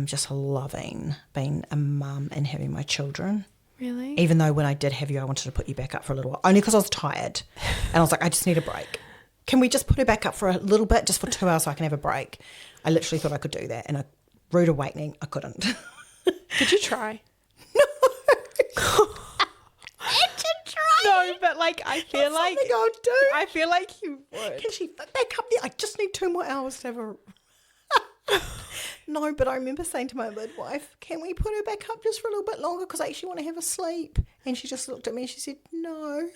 just loving being a mum and having my children. Really? Even though when I did have you, I wanted to put you back up for a little while, only because I was tired. And I was like, I just need a break. Can we just put her back up for a little bit, just for 2 hours so I can have a break? I literally thought I could do that. And a rude awakening, I couldn't. Did you try? No. I had to try. No, but like I feel That's like something I'll do. I feel like you would. Can she fit back up there? I just need 2 more hours to have a... No, but I remember saying to my midwife, can we put her back up just for a little bit longer because I actually want to have a sleep? And she just looked at me and she said, no.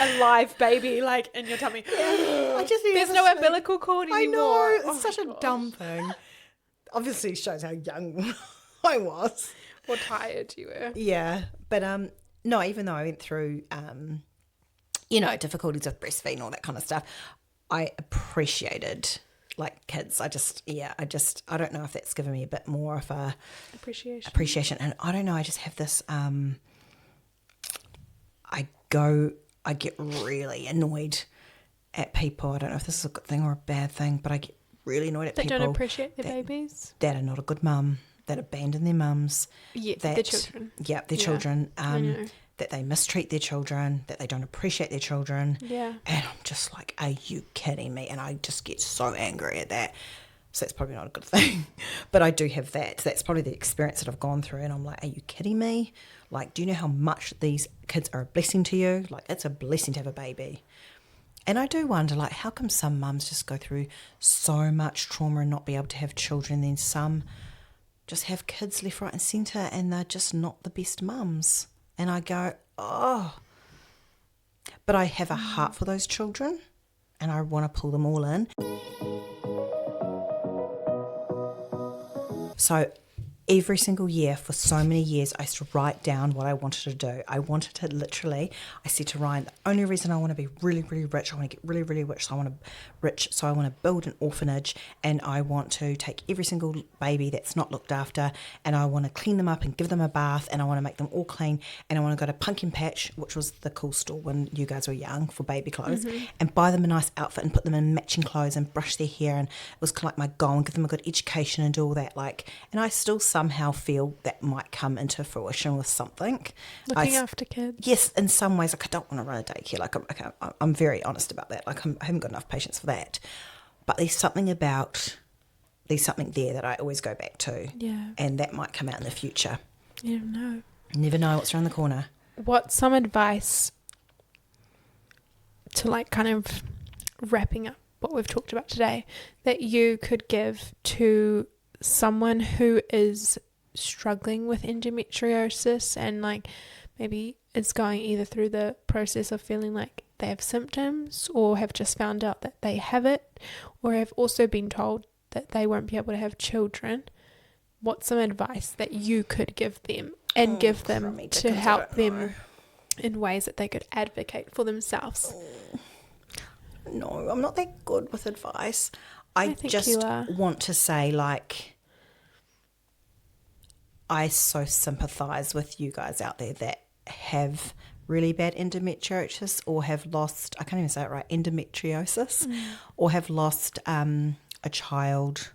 A live baby, like, in your tummy. I just need to There's have no a sleep. umbilical cord I anymore. know. It's Oh such my a dumb thing. Obviously, it shows how young I was. Or tired you were. Yeah. But no, even though I went through, difficulties with breastfeeding and all that kind of stuff, I appreciated like kids. I don't know if that's given me a bit more of a appreciation. And I don't know, I just have this, I get really annoyed at people. I don't know if this is a good thing or a bad thing, but I get really annoyed at That people don't appreciate their babies. that are not a good mum, that abandon their mums. Yeah, that, their children. Yeah, their children. That they mistreat their children, that they don't appreciate their children. Yeah. And I'm just like, are you kidding me? And I just get so angry at that. So that's probably not a good thing. But I do have that. That's probably the experience that I've gone through. And I'm like, are you kidding me? Like, do you know how much these kids are a blessing to you? Like, it's a blessing to have a baby. And I do wonder, like, how come some mums just go through so much trauma and not be able to have children, and then some just have kids left, right and centre, and they're just not the best mums? And I go, oh. But I have a heart for those children, and I want to pull them all in. So every single year for so many years, I used to write down what I wanted to do. I wanted to literally, I said to Ryan, the only reason I want to be really, really rich, I want to get really, really rich, so I want to build an orphanage, and I want to take every single baby that's not looked after, and I want to clean them up and give them a bath, and I want to make them all clean, and I want to go to Pumpkin Patch, which was the cool store when you guys were young, for baby clothes, and buy them a nice outfit and put them in matching clothes and brush their hair, and it was kind of like my goal, and give them a good education and do all that. Like, and I still somehow feel that might come into fruition with something. Looking after kids. Yes, in some ways, like I don't want to run a daycare. Like I'm very honest about that. Like I haven't got enough patience for that. But there's something there that I always go back to. Yeah. And that might come out in the future. You don't know. Never know what's around the corner. What's some advice to like kind of wrapping up what we've talked about today that you could give to someone who is struggling with endometriosis and like maybe is going either through the process of feeling like they have symptoms or have just found out that they have it or have also been told that they won't be able to have children? What's some advice that you could give them and give them to help them in ways that they could advocate for themselves? No, I'm not that good with advice. I think just you are. want to say, like, I so sympathise with you guys out there that have really bad endometriosis or have lost, I can't even say it right, endometriosis, or have lost a child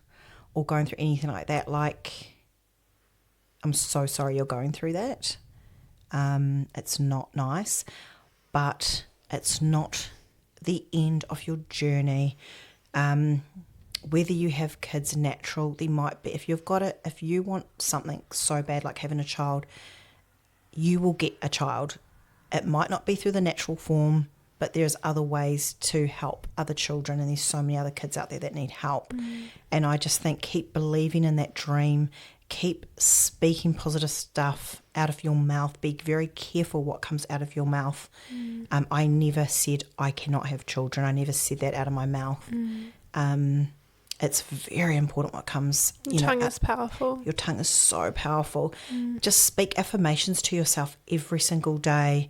or going through anything like that. Like, I'm so sorry you're going through that. It's not nice, but it's not the end of your journey. Whether you have kids natural, they might be, if you've got it, if you want something so bad like having a child, you will get a child. It might not be through the natural form, but there's other ways to help other children, and there's so many other kids out there that need help. And I just think keep believing in that dream, keep speaking positive stuff out of your mouth, be very careful what comes out of your mouth. I never said I cannot have children. I never said that out of my mouth. It's very important what comes. Your tongue is powerful. Your tongue is so powerful. Just speak affirmations to yourself every single day,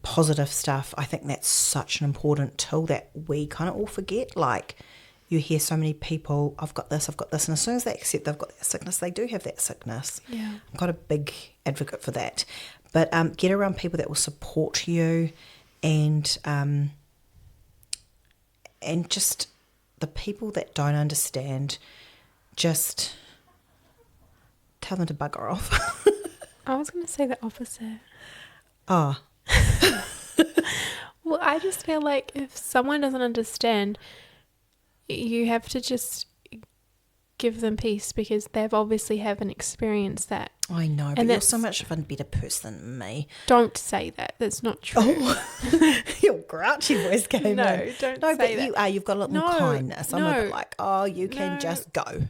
positive stuff. I think that's such an important tool that we kind of all forget. Like, you hear so many people, I've got this, and as soon as they accept they've got that sickness, they do have that sickness. Yeah. I'm quite a big advocate for that. But get around people that will support you, and just the people that don't understand, just tell them to bugger off. I was going to say the opposite. Oh. Well, I just feel like if someone doesn't understand, you have to just give them peace because they've obviously haven't experienced that. I know, but you're so much of a better person than me. Don't say that. That's not true. Oh, your grouchy voice came in. No, don't No, say but that. you are. You've got a little more kindness. I'm a bit like, oh, you can just go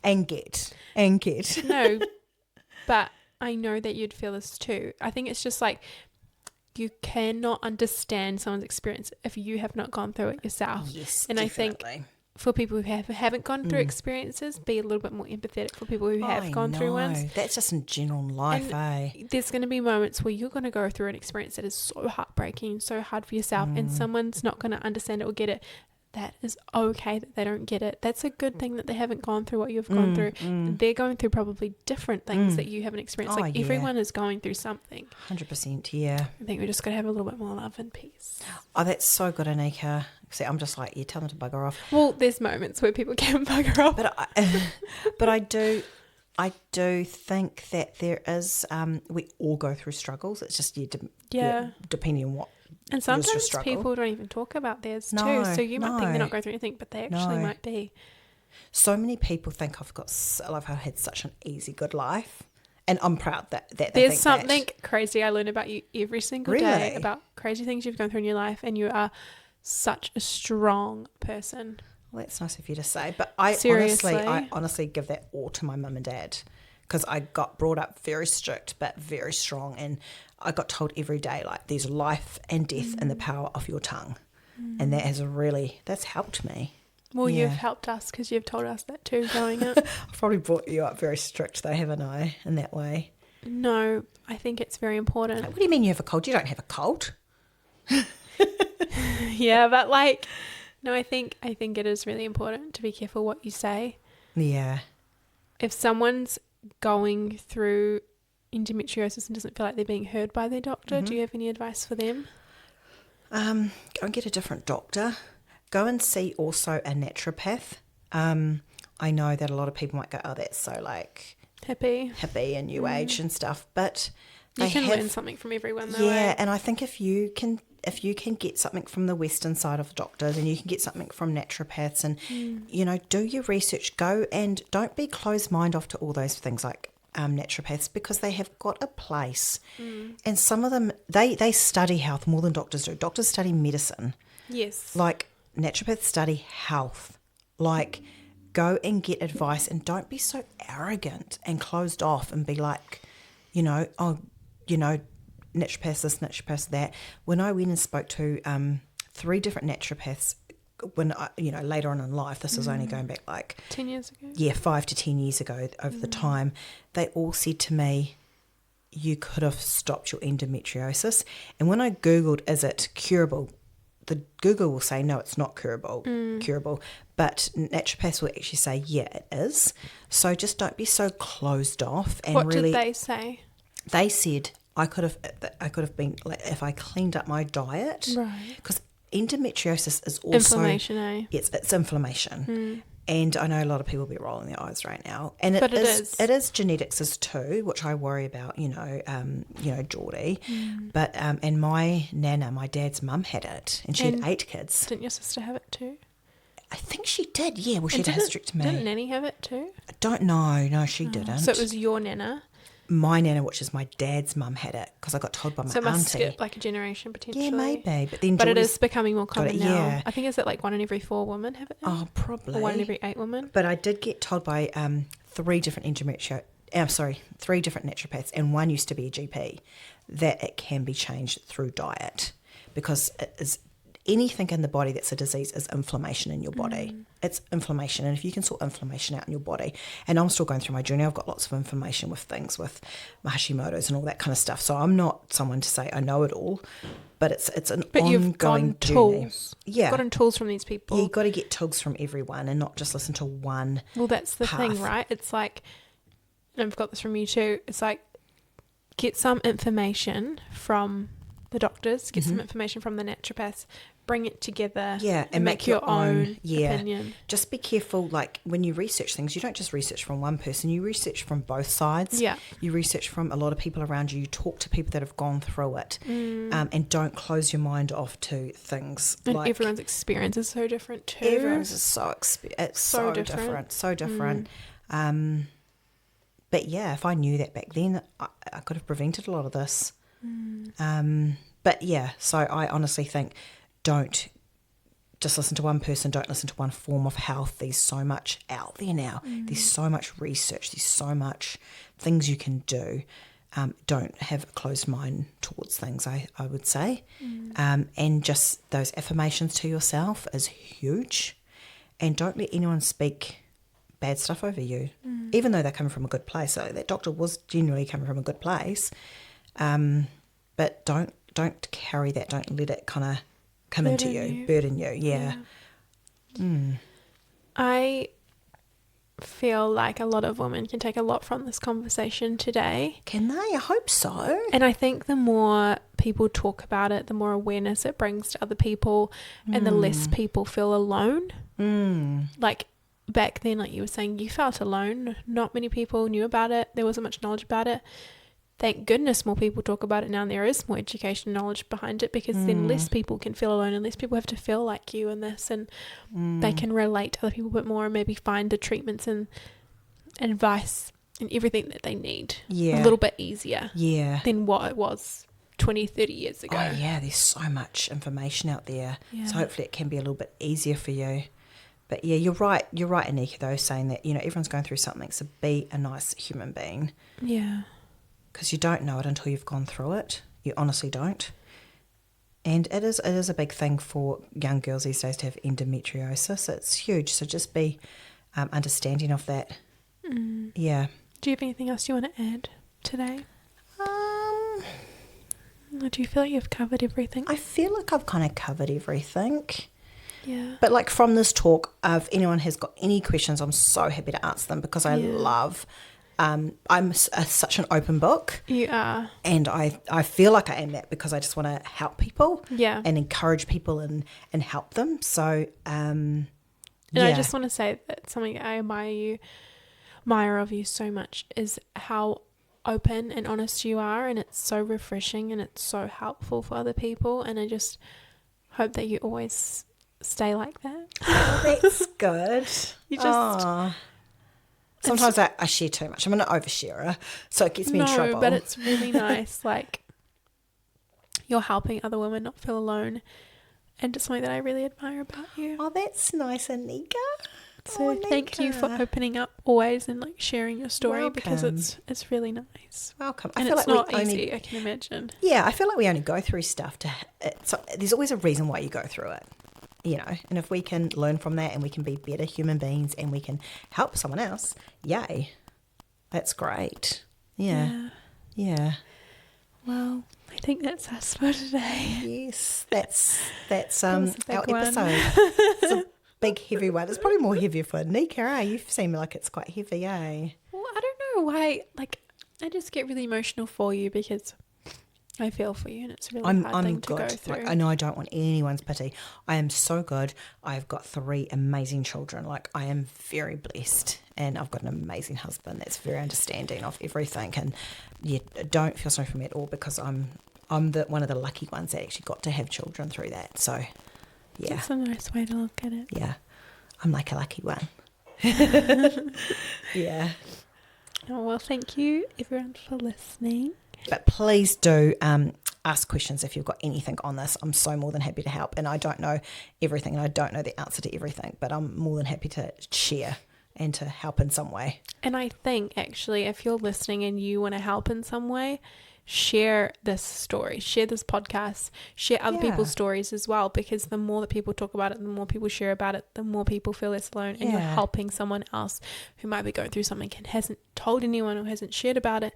and get. No, but I know that you'd feel this too. I think it's just like you cannot understand someone's experience if you have not gone through it yourself. Yes, and definitely. I think for people who haven't gone through experiences, be a little bit more empathetic for people who have gone through ones. That's just in general life, There's going to be moments where you're going to go through an experience that is so heartbreaking, so hard for yourself, and someone's not going to understand it or get it. That is okay that they don't get it. That's a good thing that they haven't gone through what you've gone through. They're going through probably different things that you haven't experienced. Everyone is going through something. 100%, yeah. I think we just got to have a little bit more love and peace. Oh, that's so good, Anika. See, I'm just like, tell them to bugger off. Well, there's moments where people can bugger off. But I do think that there is, we all go through struggles. It's just, depending on what. And sometimes people don't even talk about theirs too. So you might think they're not going through anything, but they actually might be. So many people think I've had such an easy, good life. And I'm proud that they there's think something that. Crazy I learn about you every single day about crazy things you've gone through in your life. And you are such a strong person. Well, that's nice of you to say. But I honestly give that all to my mum and dad. Because I got brought up very strict but very strong, and I got told every day, like, there's life and death in the power of your tongue. And that's helped me. Well, you've helped us because you've told us that too growing up. I've probably brought you up very strict though, haven't I, in that way? No, I think it's very important. Like, what do you mean you have a cold? You don't have a cold. Yeah, but no, I think it is really important to be careful what you say. Yeah. If someone's going through endometriosis and doesn't feel like they're being heard by their doctor, do you have any advice for them? Go and get a different doctor. Go and see also a naturopath. I know that a lot of people might go, oh, that's so like hippie and new age and stuff, but you can learn something from everyone though. Yeah, and I think if you can get something from the Western side of doctors, and you can get something from naturopaths, and do your research, go and don't be closed-minded off to all those things like naturopaths, because they have got a place, and some of them they study health more than doctors do. Doctors study medicine. Yes. Like naturopaths study health. Like, go and get advice, and don't be so arrogant and closed off and be like, naturopaths this, naturopaths that. When I went and spoke to 3 different naturopaths, when I, later on in life, this was only going back like 10 years ago. Yeah, 5 to 10 years ago over the time, they all said to me, you could have stopped your endometriosis. And when I Googled, is it curable? The Google will say, no, it's not curable, but naturopaths will actually say, yeah, it is. So just don't be so closed off. And what did they say? They said I could have been, like, if I cleaned up my diet, right? Because endometriosis is also inflammation. It's inflammation, and I know a lot of people will be rolling their eyes right now. And it is genetics as too, which I worry about. Geordie, but and my nana, my dad's mum, had it, and she had 8 kids. Didn't your sister have it too? I think she did. Yeah, well, she had a hysterectomy. Didn't Nanny have it too? I don't know. No, she didn't. So it was your nana. My nana, which is my dad's mum, had it because I got told by my auntie. So it must skip like a generation potentially. Yeah, maybe. But it is becoming more common now. Yeah. I think it's like 1 in every 4 women have it now. Oh, probably. Or 1 in every 8 women. But I did get told by 3 different 3 different naturopaths, and one used to be a GP, that it can be changed through diet, because it is anything in the body that's a disease is inflammation in your body. It's inflammation, and if you can sort inflammation out in your body, and I'm still going through my journey, I've got lots of information with things with my Hashimoto's and all that kind of stuff, so I'm not someone to say I know it all, but it's an ongoing journey. Tools. Yeah. You've gotten tools from these people. Yeah, you've got to get tools from everyone and not just listen to one. Well, that's the path. thing, right? It's like, and I've got this from you too, it's like, get some information from the doctors, get some information from the naturopaths, bring it together. Yeah, and make your own yeah. opinion. Just be careful, like when you research things, you don't just research from one person, you research from both sides. Yeah. You research from a lot of people around you, you talk to people that have gone through it, and don't close your mind off to things. And like, everyone's experience is so different too. everyone's is it's so different. So different. But yeah, if I knew that back then, I could have prevented a lot of this. But yeah, so I honestly think don't just listen to one person, don't listen to one form of health. There's so much out there now. There's so much research. There's so much things you can do. Don't have a closed mind towards things, I would say. And just those affirmations to yourself is huge. And don't let anyone speak bad stuff over you, even though they're coming from a good place. So that doctor was genuinely coming from a good place. But don't carry that. Don't let it kind of come into you, burden you. Yeah. I feel like a lot of women can take a lot from this conversation today. Can they? I hope so. And I think the more people talk about it, the more awareness it brings to other people, and the less people feel alone. Like back then, like you were saying, you felt alone. Not many people knew about it. There wasn't much knowledge about it. Thank goodness more people talk about it now, and there is more education and knowledge behind it, because then less people can feel alone, and less people have to feel like you in this, and they can relate to other people a bit more, and maybe find the treatments and advice and everything that they need a little bit easier than what it was 20, 30 years ago. Oh yeah, there's so much information out there. So hopefully it can be a little bit easier for you. But yeah, you're right, Anika, though, saying that, everyone's going through something, so be a nice human being. Yeah. Because you don't know it until you've gone through it. You honestly don't. And it is a big thing for young girls these days to have endometriosis. It's huge. So just be understanding of that. Yeah. Do you have anything else you want to add today? Do you feel like you've covered everything? I feel like I've kind of covered everything. Yeah. But like from this talk, if anyone has got any questions, I'm so happy to answer them, because I love... I'm such an open book. You are. And I feel like I am that, because I just want to help people and encourage people and help them. So, and I just want to say that something I admire of you so much is how open and honest you are, and it's so refreshing and it's so helpful for other people, and I just hope that you always stay like that. Oh, that's good. You just... Oh. Sometimes I share too much. I'm an oversharer, so it gets me in trouble. No, but it's really nice. Like, you're helping other women not feel alone, and it's something that I really admire about you. Oh, that's nice, Anika. So thank you for opening up always and like sharing your story, because it's really nice. Welcome. And it's not easy, I can imagine. Yeah, I feel like we only go through stuff so there's always a reason why you go through it. And if we can learn from that, and we can be better human beings, and we can help someone else, yay. That's great. Yeah. Well, I think that's us for today. Yes, that's our episode. It's a big, heavy one. It's probably more heavier for Nika, You seem like it's quite heavy, Well, I don't know why. Like, I just get really emotional for you, because I feel for you, and it's a really hard thing to go through. Like, I know I don't want anyone's pity. I am so good. I've got 3 amazing children. Like, I am very blessed, and I've got an amazing husband that's very understanding of everything. And don't feel sorry for me at all, because I'm one of the lucky ones that actually got to have children through that. So, yeah. That's a nice way to look at it. Yeah. I'm like a lucky one. Yeah. Oh, well, thank you, everyone, for listening. But please do ask questions if you've got anything on this. I'm so more than happy to help. And I don't know everything, and I don't know the answer to everything, but I'm more than happy to share and to help in some way. And I think, actually, if you're listening and you want to help in some way, share this story, share this podcast, share other people's stories as well, because the more that people talk about it, the more people share about it, the more people feel less alone, and you're helping someone else who might be going through something and hasn't told anyone or hasn't shared about it.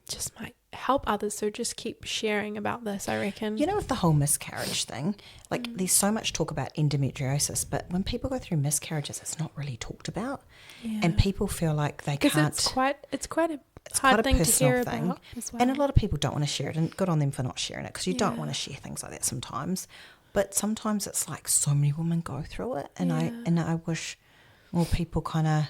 Just might help others. So just keep sharing about this, I reckon. With the whole miscarriage thing, like there's so much talk about endometriosis, but when people go through miscarriages, it's not really talked about, and people feel like they can't. It's quite a hard thing to hear about as well. And a lot of people don't want to share it, and good on them for not sharing it, because you don't want to share things like that sometimes. But sometimes it's like so many women go through it, and I wish more people kind of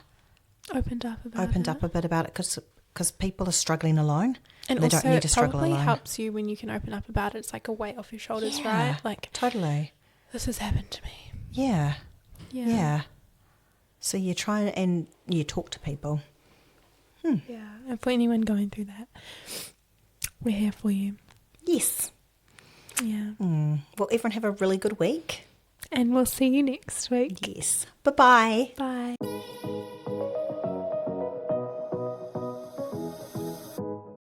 opened up a bit about it, because people are struggling alone. And they also don't need to struggle probably alone. helps you when you can open up about it. It's like a weight off your shoulders, right? Like, totally. this has happened to me. Yeah. So you try and you talk to people. Yeah. And for anyone going through that, we're here for you. Yes. Yeah. Well, everyone have a really good week. And we'll see you next week. Yes. Bye-bye. Bye.